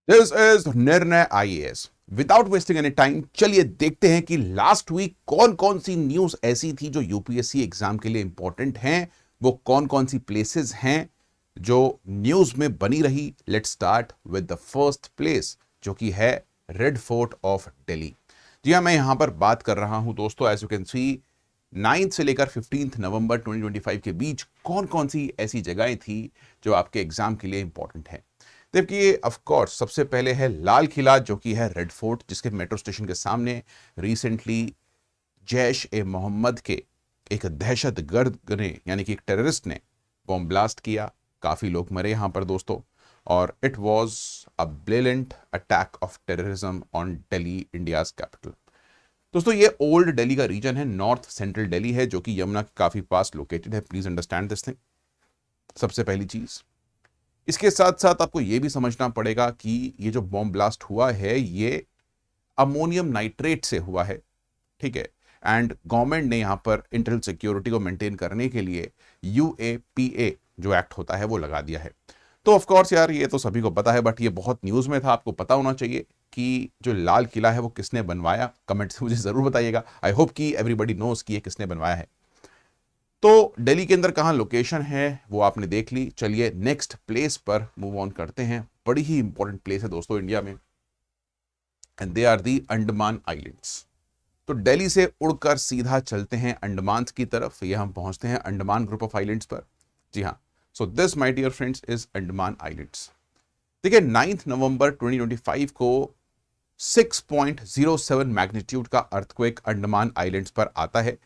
This is निर्णय IAS. Without wasting any time चलिए देखते हैं कि लास्ट वीक कौन कौन सी न्यूज ऐसी थी जो यूपीएससी एग्जाम के लिए इंपॉर्टेंट हैं। वो कौन कौन सी प्लेसेस हैं जो न्यूज में बनी रही। Let's start with the first place जो कि है रेड फोर्ट ऑफ दिल्ली। जी हाँ, मैं यहां पर बात कर रहा हूं दोस्तों। एज यू कैन सी 9 से लेकर 15 नवंबर 2025 के बीच कौन कौन सी ऐसी जगहें थी जो आपके एग्जाम के लिए इंपॉर्टेंट हैं। देखिए, ऑफ कोर्स सबसे पहले है लाल किला जो कि है रेड फोर्ट, जिसके मेट्रो स्टेशन के सामने रिसेंटली जैश ए मोहम्मद के एक दहशतगर्द ने यानी कि एक टेररिस्ट ने बॉम्ब ब्लास्ट किया। काफी लोग मरे यहां पर दोस्तों, और it was a brilliant attack of terrorism on Delhi, India's capital. दोस्तों, ये ओल्ड दिल्ली का रीजन है, नॉर्थ सेंट्रल दिल्ली है, जो कि यमुना के काफी पास लोकेटेड है। प्लीज अंडरस्टैंड दिस थिंग, सबसे पहली चीज। इसके साथ साथ आपको यह भी समझना पड़ेगा कि ये जो बॉम्ब ब्लास्ट हुआ है ये अमोनियम नाइट्रेट से हुआ है, ठीक है। एंड गवर्नमेंट ने यहां पर इंटरनल सिक्योरिटी को मेंटेन करने के लिए यूएपीए जो एक्ट होता है वो लगा दिया है। तो ऑफ कोर्स यार, ये तो सभी को पता है, बट ये बहुत न्यूज में था, आपको पता होना चाहिए कि जो लाल किला है वो किसने बनवाया। कमेंट से मुझे जरूर बताइएगा। आई होप कि एवरीबॉडी नोस कि ये किसने बनवाया है। तो दिल्ली के अंदर कहां लोकेशन है वो आपने देख ली। चलिए नेक्स्ट प्लेस पर मूव ऑन करते हैं। बड़ी ही इंपॉर्टेंट प्लेस है दोस्तों इंडिया में, and they are the Andaman islands. तो दिल्ली से उड़कर सीधा चलते हैं अंडमान की तरफ। ये हम पहुंचते हैं अंडमान ग्रुप ऑफ आइलैंड्स पर। जी हाँ, so this my dear friends is Andaman islands. देखिए, 9 नवंबर 2025 को 6.07 मैग्नीट्यूड का अर्थक्वेक अंडमान आइलैंड्स पर आता है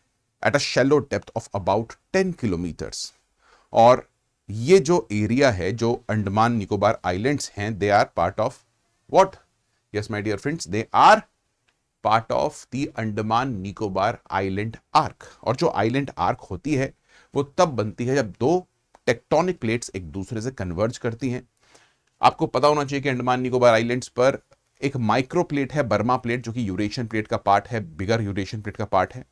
at a shallow depth of about 10 kilometres. और ये जो एरिया है, जो अंडमान निकोबार आइलैंड्स हैं, they are part of what? Yes my dear friends, they are part of the Andaman Nicobar island arc. और जो आइलैंड आर्क होती है वो तब बनती है जब दो टेक्टोनिक प्लेट्स एक दूसरे से कन्वर्ज करती हैं। आपको पता होना चाहिए कि अंडमान निकोबार आइलैंड्स पर एक माइक्रो प्लेट है, बर्मा प्लेट, जो कि यूरेशियन प्लेट का पार्ट है, बिगर यूरेशियन प्लेट का पार्ट है।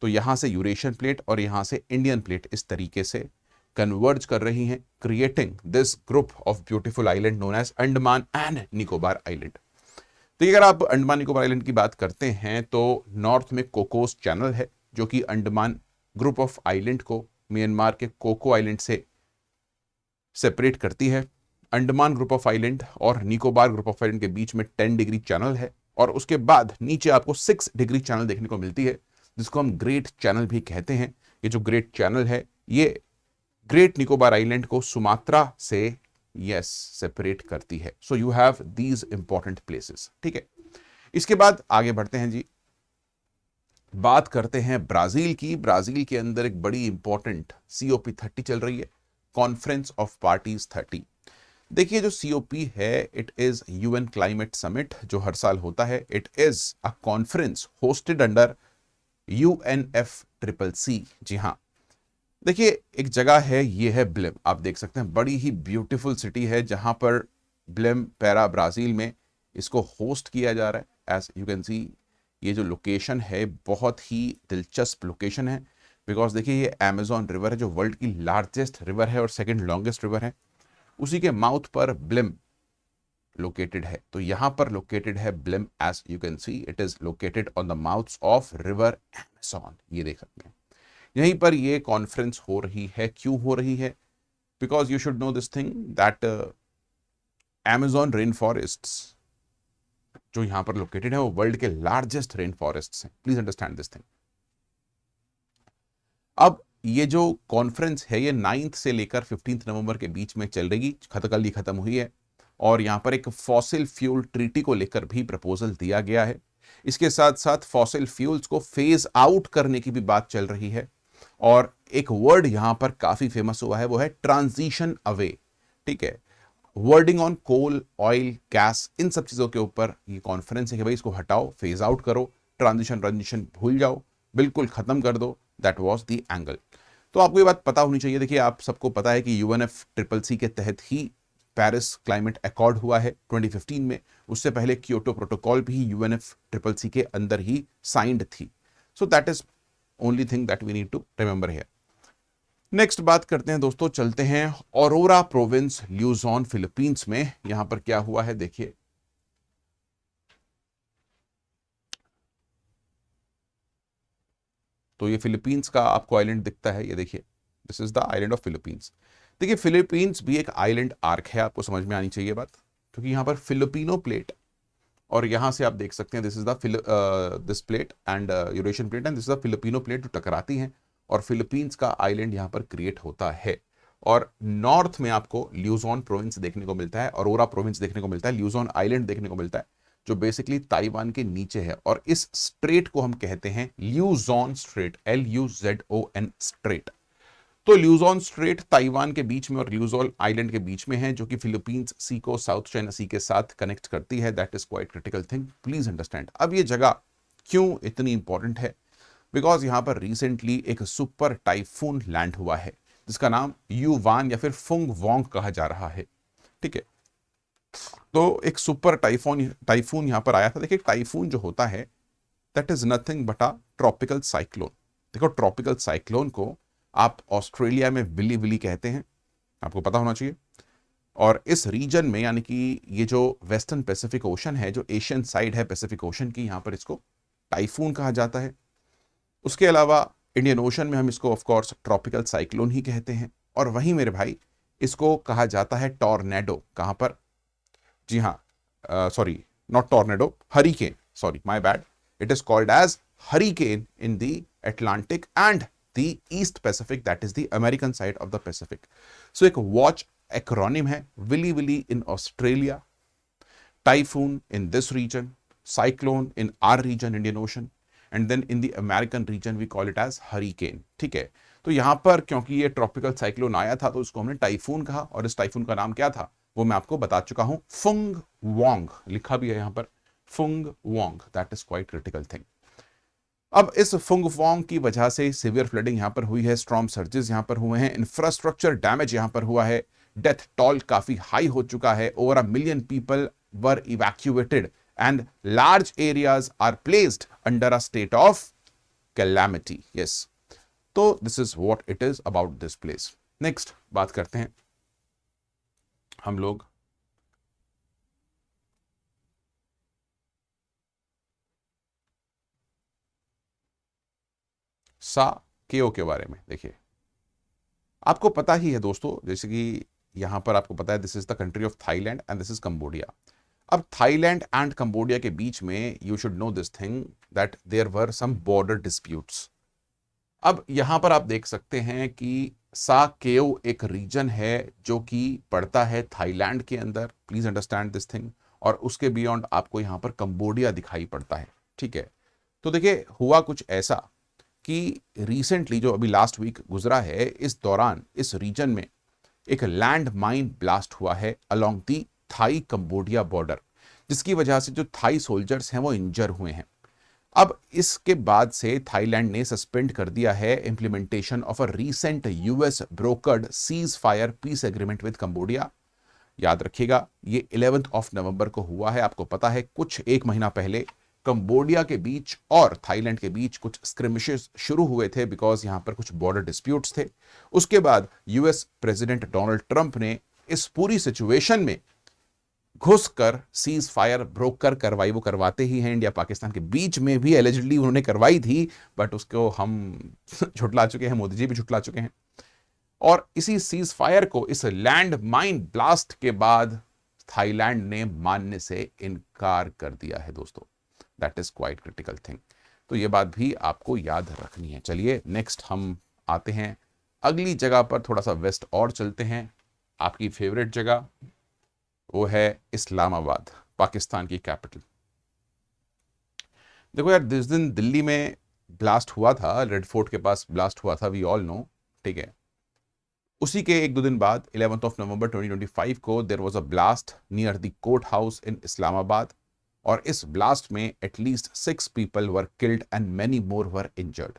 तो यहां से यूरेशियन प्लेट और यहां से इंडियन प्लेट इस तरीके से कन्वर्ज कर रही हैं, creating this group of beautiful island known as Andaman and Nicobar island. तो अगर आप अंडमान निकोबार आइलैंड की बात करते हैं तो नॉर्थ में कोकोस चैनल है जो कि अंडमान ग्रुप ऑफ आइलैंड को म्यांमार के कोको आइलैंड से सेपरेट करती है। अंडमान ग्रुप ऑफ आइलैंड और निकोबार ग्रुप ऑफ आइलैंड के बीच में 10 डिग्री चैनल है, और उसके बाद नीचे आपको 6 डिग्री चैनल देखने को मिलती है, जिसको हम ग्रेट चैनल भी कहते हैं। ये जो ग्रेट चैनल है ये ग्रेट निकोबार आइलैंड को सुमात्रा से यस सेपरेट करती है। So you have these important places, ठीक है। इसके बाद आगे बढ़ते हैं जी, बात करते हैं ब्राजील की। ब्राजील के अंदर एक बड़ी इंपॉर्टेंट COP30 चल रही है, कॉन्फ्रेंस ऑफ पार्टीज 30। देखिए, जो COP है it is UN climate summit जो हर साल होता है। It is a conference hosted under UNFCCC। जी हाँ, देखिए एक जगह है, ये है ब्लिम। आप देख सकते हैं बड़ी ही ब्यूटीफुल सिटी है जहां पर ब्लिम पैरा ब्राजील में इसको होस्ट किया जा रहा है। एज यू कैन सी, ये जो लोकेशन है बहुत ही दिलचस्प लोकेशन है, बिकॉज देखिए ये अमेजॉन रिवर है जो वर्ल्ड की लार्जेस्ट रिवर है और सेकंड लॉन्गेस्ट रिवर है। उसी के माउथ पर ब्लिम लोकेटेड है। तो यहां पर लोकेटेड है Belem. As you can see it is located on the mouths of river Amazon. ये देख सकते हैं, यहीं पर ये कॉन्फ्रेंस हो रही है। क्यों हो रही है? Because you should know this thing that Amazon rain forest जो यहां पर लोकेटेड है वो वर्ल्ड के लार्जेस्ट रेन फॉरेस्ट हैं। Please understand this thing. अब ये जो कॉन्फ्रेंस है ये 9 से लेकर 15 नवंबर के बीच में चल रही, कल ही खत्म हुई है। और यहां पर एक फॉसिल फ्यूल ट्रीटी को लेकर भी प्रपोजल दिया गया है। इसके साथ साथ फॉसिल फ्यूल्स को फेज आउट करने की भी बात चल रही है। और एक वर्ड यहां पर काफी फेमस हुआ है, वो है ट्रांजिशन अवे, ठीक है। Wording on coal, oil, gas, इन सब चीजों के ऊपर ये कॉन्फ्रेंस है कि भाई इसको हटाओ, फेज आउट करो, ट्रांजिशन ट्रांजिशन भूल जाओ, बिल्कुल खत्म कर दो। That was the angle. तो आपको ये बात पता होनी चाहिए। देखिए, आप सबको पता है कि UNFCCC के तहत ही पेरिस क्लाइमेट अकॉर्ड हुआ है 2015 में। उससे पहले क्योटो प्रोटोकॉल भी UNFCCC के अंदर ही साइंड थी। So that is only thing that we need to remember here. Next बात करते हैं दोस्तों, चलते हैं औरोरा प्रोविंस ल्यूजॉन फिलीपींस में। यहां पर क्या हुआ है देखिए, तो ये फिलीपींस का आपको आइलैंड दिखता है, ये देखिए, this is the island of Philippines. देखिए फिलीपींस भी एक आइलैंड आर्क है, आपको समझ में आनी चाहिए बात, क्योंकि यहां पर फिलिपिनो प्लेट, और यहां से आप देख सकते हैं this is the this plate and Eurasian plate and this is the Filipino plate जो टकराती हैं, और फिलीपींस का आइलैंड यहां पर क्रिएट होता है। और नॉर्थ में आपको ल्यूजॉन प्रोविंस देखने को मिलता है, औरोरा प्रोविंस देखने को मिलता है, ल्यूजॉन आइलैंड देखने को मिलता है, जो बेसिकली ताइवान के नीचे है, और इस स्ट्रेट को हम कहते हैं ल्यूजॉन स्ट्रेट, LUZON स्ट्रेट। तो ल्यूजॉन स्ट्रेट ताइवान के बीच में और ल्यूजॉन आइलैंड के बीच में है, जो कि फिलीपींस सी को साउथ चाइना सी के साथ कनेक्ट करती है। That is quite critical thing, please understand. अब ये जगह क्यों इतनी इंपॉर्टेंट है, बिकॉज यहां पर रिसेंटली एक सुपर टाइफून लैंड हुआ है, जिसका नाम यूवान या फिर फुंग वोंग कहा जा रहा है, ठीक है। तो एक सुपर टाइफून यहां पर आया था। देखिए टाइफून जो होता है that is nothing but a tropical cyclone. देखो ट्रॉपिकल साइक्लोन को आप ऑस्ट्रेलिया में विली विली कहते हैं, आपको पता होना चाहिए। और इस रीजन में, यानी कि ये जो वेस्टर्न पैसिफिक ओशन है, जो एशियन साइड है पैसिफिक ओशन की, यहां पर इसको टाइफून कहा जाता है। उसके अलावा इंडियन ओशन में हम इसको ऑफ कोर्स ट्रॉपिकल साइक्लोन ही कहते हैं। और वहीं मेरे भाई इसको कहा जाता है टॉर्नेडो। कहां पर? जी हाँ, sorry, not tornado, hurricane, sorry my bad, it is called as hurricane in the Atlantic and the East Pacific, that is the American side of the Pacific. So एक watch acronym है, willy willy in Australia, typhoon in this region, cyclone in our region Indian Ocean, and then in the American region we call it as hurricane, ठीक है। तो यहां पर क्योंकि ये tropical cyclone आया था, तो उसको हमने टाइफून कहा, और इस टाइफून का नाम क्या था वो मैं आपको बता चुका हूं, फुंग वोंग, लिखा भी है यहां पर Fung Wong. That is quite critical thing. अब इस फुंग वोंग की वजह से सिवियर फ्लडिंग यहां पर हुई है, स्ट्रॉम सर्जेस यहां पर हुए हैं, इंफ्रास्ट्रक्चर डैमेज यहां पर हुआ है, डेथ टॉल काफी हाई हो चुका है, over 1 million people were evacuated and large areas are placed under a state of calamity. Yes, तो this is what it is about this place. Next बात करते हैं हम लोग सा केओ के बारे में। देखिए आपको पता ही है दोस्तों, जैसे कि यहां पर आपको पता है this is the country of Thailand and this is Cambodia. अब थाईलैंड एंड कंबोडिया के बीच में you should know this thing that there were some border disputes. अब यहां पर आप देख सकते हैं कि सा केओ एक रीजन है जो कि पड़ता है थाईलैंड के अंदर, प्लीज अंडरस्टैंड दिस थिंग, और उसके बियॉन्ड आपको यहां पर कंबोडिया दिखाई पड़ता है, ठीक है। तो देखिए हुआ कुछ ऐसा कि रिसेंटली जो अभी लास्ट वीक गुजरा है, इस दौरान इस रीजन में एक लैंड माइन ब्लास्ट हुआ है along the Thai Cambodia border, जिसकी वजह से जो थाई सोल्जर्स हैं वो इंजर हुए हैं। अब इसके बाद से थाईलैंड ने सस्पेंड कर दिया है implementation of a recent US brokered cease fire piece agreement with Cambodia. याद रखिएगा ये 11 नवंबर को हुआ है। आपको पता है कुछ एक महीना पहले कंबोडिया के बीच और थाईलैंड के बीच कुछ स्क्रिमिशेस शुरू हुए थे, बिकॉज यहां पर कुछ बॉर्डर डिस्प्यूट्स थे। उसके बाद यूएस प्रेसिडेंट डोनाल्ड ट्रंप ने इस पूरी सिचुएशन में घुसकर सीज फायर ब्रोकर करवाई। वो करवाते ही हैं, इंडिया पाकिस्तान के बीच में भी एलिजिडली उन्होंने करवाई थी, बट उसको हम झुटला चुके हैं, मोदी जी भी झुटला चुके हैं। और इसी सीज फायर को इस लैंड माइन ब्लास्ट के बाद थाईलैंड ने मानने से इनकार कर दिया है दोस्तों। That is quite critical thing, तो ये बात भी आपको याद रखनी है। चलिए नेक्स्ट हम आते हैं अगली जगह पर, थोड़ा सा वेस्ट और चलते हैं। आपकी फेवरेट जगह वो है इस्लामाबाद, पाकिस्तान की कैपिटल। देखो यार, जिस दिन दिल्ली में ब्लास्ट हुआ था, रेड फोर्ट के पास ब्लास्ट हुआ था, वी ऑल नो, ठीक है, उसी के एक दो दिन बाद 11 नवंबर 2025 को there was a blast near the court house in Islamabad, और इस ब्लास्ट में at least 6 people were killed and many more were injured.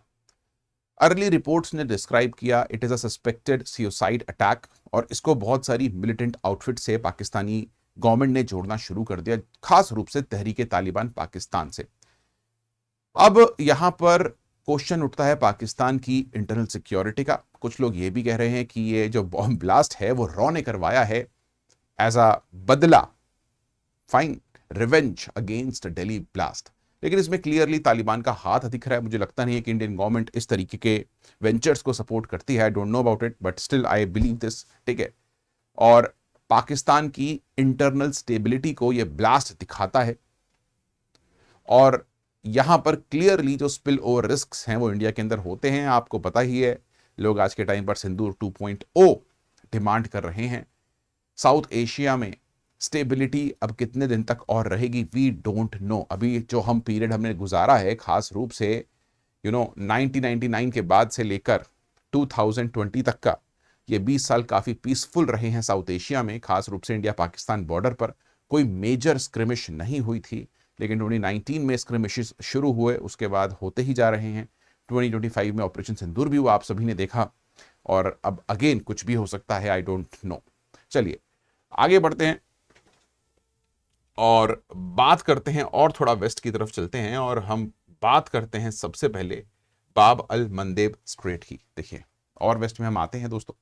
Early reports ने डिस्क्राइब किया it is a suspected suicide attack, और इसको बहुत सारी मिलिटेंट आउटफिट से पाकिस्तानी गवर्नमेंट ने जोड़ना शुरू कर दिया, खास रूप से तहरीके तालिबान पाकिस्तान से। अब यहां पर क्वेश्चन उठता है पाकिस्तान की इंटरनल सिक्योरिटी का, कुछ लोग ये भी कह रहे हैं कि ये जो बॉम्ब ब्लास्ट है वो रॉ ने करवाया है एज अ बदला, fine revenge against Delhi blast. लेकिन इसमें क्लियरली तालिबान का हाथ दिख रहा है। मुझे लगता नहीं है कि इंडियन गवर्नमेंट इस तरीके के वेंचर्स को सपोर्ट करती है। I don't know about it, but still I believe this, ठीक है। और पाकिस्तान की इंटरनल स्टेबिलिटी को यह ब्लास्ट दिखाता है, और यहां पर क्लियरली जो स्पिल ओवर रिस्क्स हैं वो इंडिया के अंदर होते हैं। आपको पता ही है, लोग आज के टाइम पर सिंदूर 2.0 डिमांड कर रहे हैं। साउथ एशिया में स्टेबिलिटी अब कितने दिन तक और रहेगी, वी डोंट नो। अभी जो हम पीरियड हमने गुजारा है, खास रूप से 1999 के बाद से लेकर 2020 तक का, ये 20 साल काफी पीसफुल रहे हैं साउथ एशिया में, खास रूप से इंडिया पाकिस्तान बॉर्डर पर कोई मेजर स्क्रिमिश नहीं हुई थी। लेकिन 2019 में स्क्रिमिशेस शुरू हुए, उसके बाद होते ही जा रहे हैं। 2025 में ऑपरेशन सिंदूर भी हुआ, आप सभी ने देखा, और अब अगेन कुछ भी हो सकता है, आई डोंट नो। चलिए आगे बढ़ते हैं और बात करते हैं, और थोड़ा वेस्ट की तरफ चलते हैं, और हम बात करते हैं सबसे पहले बाब अल मंदेब स्ट्रेट की। देखिए, और वेस्ट में हम आते हैं दोस्तों,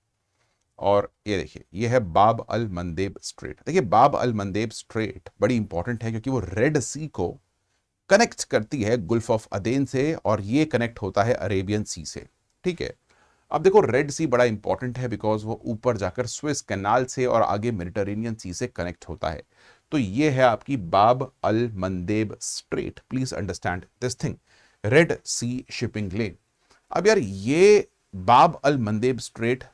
और ये देखिए, ये है बाब अल मंदेब स्ट्रेट। देखिए, बाब अल मंदेब स्ट्रेट बड़ी इंपॉर्टेंट है क्योंकि वो रेड सी को कनेक्ट करती है गुल्फ ऑफ अदेन से, और ये कनेक्ट होता है अरेबियन सी से, ठीक है। अब देखो, रेड सी बड़ा इंपॉर्टेंट है बिकॉज वो ऊपर जाकर स्विस कैनाल से और आगे मेडिटेरेनियन सी से कनेक्ट होता है। तो ये है आपकी Bab al Mandeb strait. Please understand this thing, Red Sea shipping lane. अब यार, ये बाब अल मंदेब स्ट्रेट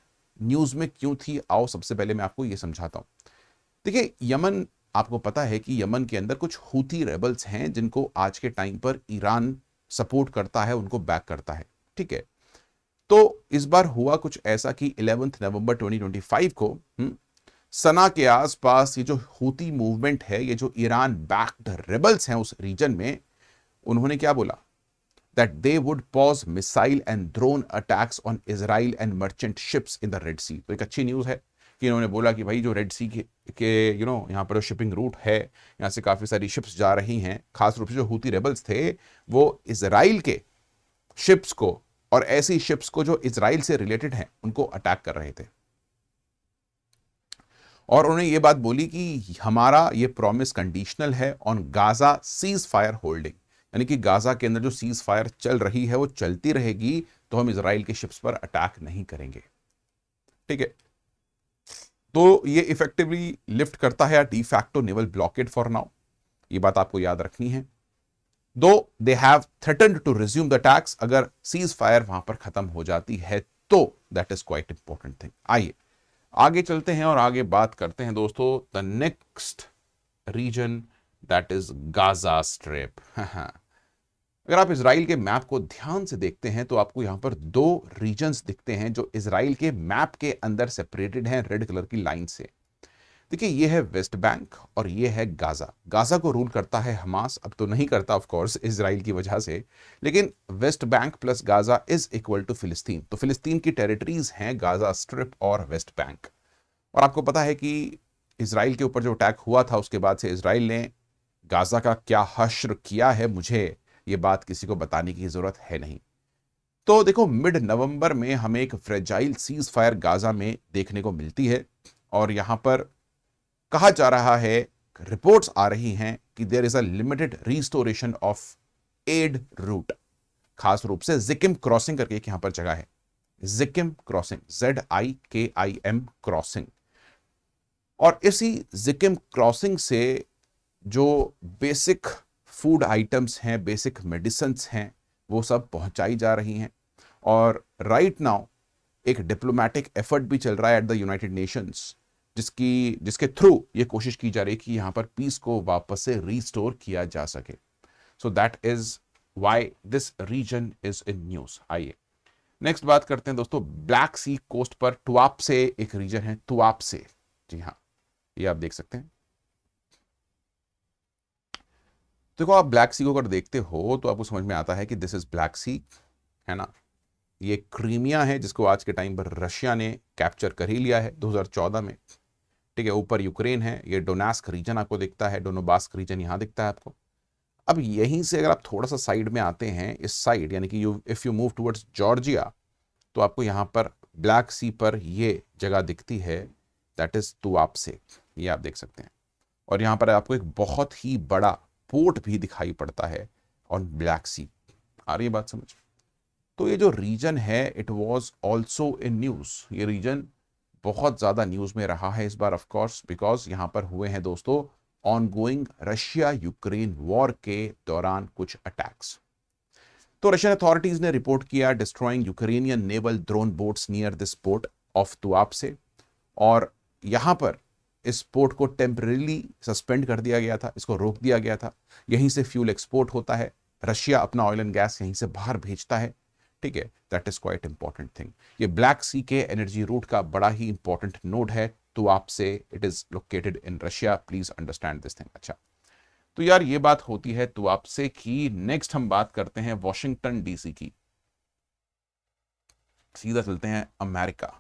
न्यूज में क्यों थी, आओ सबसे पहले मैं आपको ये समझाता हूं। देखिए, यमन, आपको पता है कि यमन के अंदर कुछ हूती रेबल्स हैं जिनको आज के टाइम पर ईरान सपोर्ट करता है, उनको बैक करता है, ठीक है। तो इस बार हुआ कुछ ऐसा कि 11 नवंबर 2025 को सना के आसपास ये जो हूती मूवमेंट है, ये जो ईरान बैक्ड रेबल्स हैं उस रीजन में, उन्होंने क्या बोला, that they would pause missile and drone attacks on Israel and merchant ships in the Red Sea। तो एक अच्छी न्यूज है कि इन्होंने बोला कि भाई जो रेड सी के यहाँ पर जो शिपिंग रूट है, यहाँ से काफी सारी शिप्स जा रही हैं, खास रूप से जो हूती रेबल्स थे वो इजराइल के शिप्स को और ऐसी शिप्स को जो इजराइल से रिलेटेड हैं उनको अटैक कर रहे थे। और उन्होंने ये बात बोली कि हमारा ये प्रॉमिस कंडीशनल है on Gaza cease fire holding, यानी कि गाजा के अंदर जो सीज फायर चल रही है वो चलती रहेगी, तो हम इजराइल के शिप्स पर अटैक नहीं करेंगे, ठीक है। तो ये इफेक्टिवली लिफ्ट करता है de facto naval blockade for now, ये बात आपको याद रखनी है। Though they have threatened to resume the attacks, अगर सीज फायर वहां पर खत्म हो जाती है तो that is quite important thing. आइए आगे चलते हैं और आगे बात करते हैं दोस्तों the next region, that is Gaza strip. अगर आप इजराइल के मैप को ध्यान से देखते हैं तो आपको यहां पर दो रीजन्स दिखते हैं जो इजराइल के मैप के अंदर सेपरेटेड हैं रेड कलर की लाइन से। देखिए, ये है वेस्ट बैंक और ये है गाजा। गाजा को रूल करता है हमास, अब तो नहीं करता ऑफ कोर्स इजराइल की वजह से, लेकिन West Bank plus Gaza is equal to Palestine. तो फिलिस्तीन की टेरिटरीज हैं गाजा स्ट्रिप और वेस्ट बैंक। और आपको पता है कि इजराइल के ऊपर जो अटैक हुआ था उसके बाद से इजराइल ने गाजा का क्या हश्र किया है, मुझे ये बात किसी को बताने की जरूरत है नहीं। तो देखो, मिड नवंबर में हमें एक फ्रेजाइल सीज फायर गाजा में देखने को मिलती है, और यहां पर कहा जा रहा है, रिपोर्ट्स आ रही हैं कि there is a limited restoration of aid route, खास रूप से जिकिम क्रॉसिंग करके एक यहां पर जगह है, जिकिम क्रॉसिंग, ZIKIM क्रॉसिंग। और इसी जिकिम क्रॉसिंग से जो बेसिक फूड आइटम्स हैं, बेसिक मेडिसिन्स हैं, वो सब पहुंचाई जा रही हैं। और राइट नाउ एक डिप्लोमेटिक एफर्ट भी चल रहा है एट द यूनाइटेड नेशंस, जिसके थ्रू ये कोशिश की जा रही है कि यहां पर पीस को वापस से रीस्टोर किया जा सके। So that is why this region is in news. आइए नेक्स्ट बात करते हैं दोस्तों, ब्लैक सी कोस्ट पर टुआप से एक रीजन है, टुआप से, जी हाँ, ये आप देख सकते हैं। देखो, आप ब्लैक सी को अगर देखते हो तो आपको समझ में आता है कि दिस इज ब्लैक सी, है ना। ये क्रीमिया है जिसको आज के टाइम पर रशिया ने कैप्चर कर ही लिया है 2014 में, ठीक है। ऊपर यूक्रेन है, ये डोनास्क रीजन आपको दिखता है, डोनोबास्क रीजन यहां दिखता है आपको। अब यहीं से अगर आप थोड़ा सा साइड में आते हैं, इस साइड, यानी कि if you move towards Georgia, तो आपको यहां पर ब्लैक सी पर ये जगह दिखती है, दैट इज तुआपसे, ये आप देख सकते हैं। और यहाँ पर आपको एक बहुत ही बड़ा पोर्ट भी दिखाई पड़ता है ऑन ब्लैक सी। आ रही है बात समझ? तो ये जो रीजन है it was also in news, ये रीजन बहुत ज़्यादा न्यूज़ में रहा है इस बार ऑफ कोर्स, बिकॉज यहाँ पर हुए हैं दोस्तों ऑनगोइंग रशिया यूक्रेन वॉर के दौरान कुछ अटैक्स। तो रशियन अथॉरिटीज ने रिपोर्ट किया destroying Ukrainian naval drone boats near this port of Tuapse, और यहां पर इस पोर्ट को टेम्परेली सस्पेंड कर दिया गया था, इसको रोक दिया गया था। यहीं से फ्यूल एक्सपोर्ट होता है, रशिया अपना ऑयल एंड गैस यहीं से बाहर भेजता है, ठीक है। That is quite important thing. ये ब्लैक सी के एनर्जी रूट का बड़ा ही इंपॉर्टेंट नोड है Tuapse, it is located in Russia, please understand this thing. अच्छा, तो यार ये बात होती है तुआपसे की। नेक्स्ट हम बात करते हैं वॉशिंगटन डीसी की, सीधा चलते हैं अमेरिका।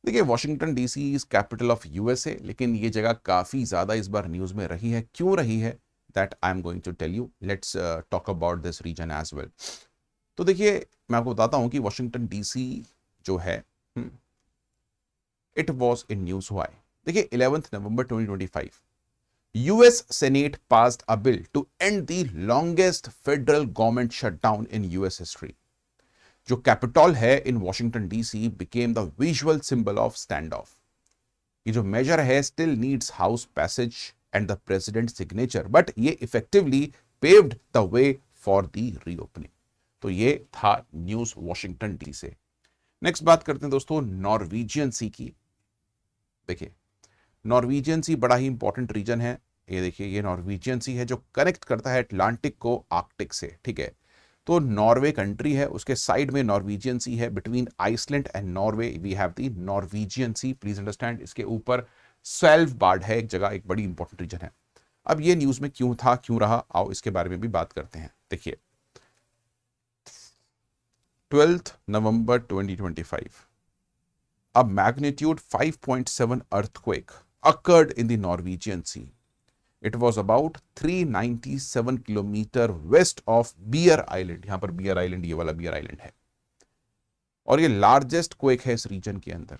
देखिए Washington DC is capital of USA, लेकिन ये जगह काफी ज्यादा इस बार न्यूज में रही है। क्यों रही है that I am going to tell you, let's talk about this region as well. तो देखिए मैं आपको बताता हूं कि वॉशिंगटन डीसी जो है इट वॉज इन न्यूज हुआ है। देखिए 11 नवंबर 2025 US Senate passed a bill to end the longest federal government shutdown in US history. जो कैपिटल है in Washington DC became the visual symbol of stand off. ये जो मेजर है still needs House passage and the president signature, but ये effectively paved the way for the reopening. तो ये था news Washington D से। Next बात करते हैं दोस्तों नॉर्वेजियन सी की। देखिए नॉर्वेजियन सी बड़ा ही इंपॉर्टेंट रीजन है। ये देखिए ये नॉर्वेजियन सी है जो कनेक्ट करता है अटलांटिक को आर्कटिक से, ठीक है। तो नॉर्वे कंट्री है, उसके साइड में नॉर्वेजियन सी है, between Iceland and Norway we have the Norwegian sea, please understand. इसके ऊपर स्वेल्वबार्ड है एक जगह, एक बड़ी इंपॉर्टेंट रीजन है। अब ये न्यूज में क्यों था क्यों रहा, आओ इसके बारे में भी बात करते हैं। देखिए 12 नवंबर 2025 a magnitude 5.7 earthquake occurred in the Norwegian Sea. It was about 397 kilometre west of Bear island. यहां पर बियर आइलैंड, ये वाला बियर आइलैंड है, और ये लार्जेस्ट क्वेक है इस रीजन के अंदर।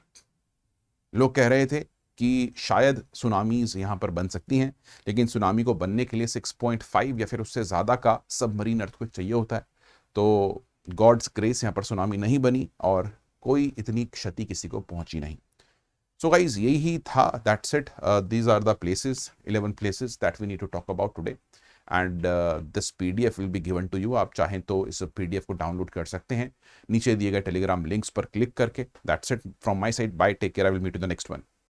लोग कह रहे थे कि शायद सुनामीज यहां पर बन सकती हैं, लेकिन सुनामी को बनने के लिए 6.5 या फिर उससे ज्यादा का सबमरीन अर्थक्वेक चाहिए होता है। तो गॉड्स ग्रेस यहां पर सुनामी नहीं बनी और कोई इतनी क्षति किसी को पहुंची नहीं। सो गाइज यही था, that's it. These are the places, 11 places that we need to talk about today, and this PDF will be given to you. आप चाहें तो इस पीडीएफ को डाउनलोड कर सकते हैं नीचे दिए गए टेलीग्राम लिंक्स पर क्लिक करके। That's it from my side, bye, take care, I will meet you the next one.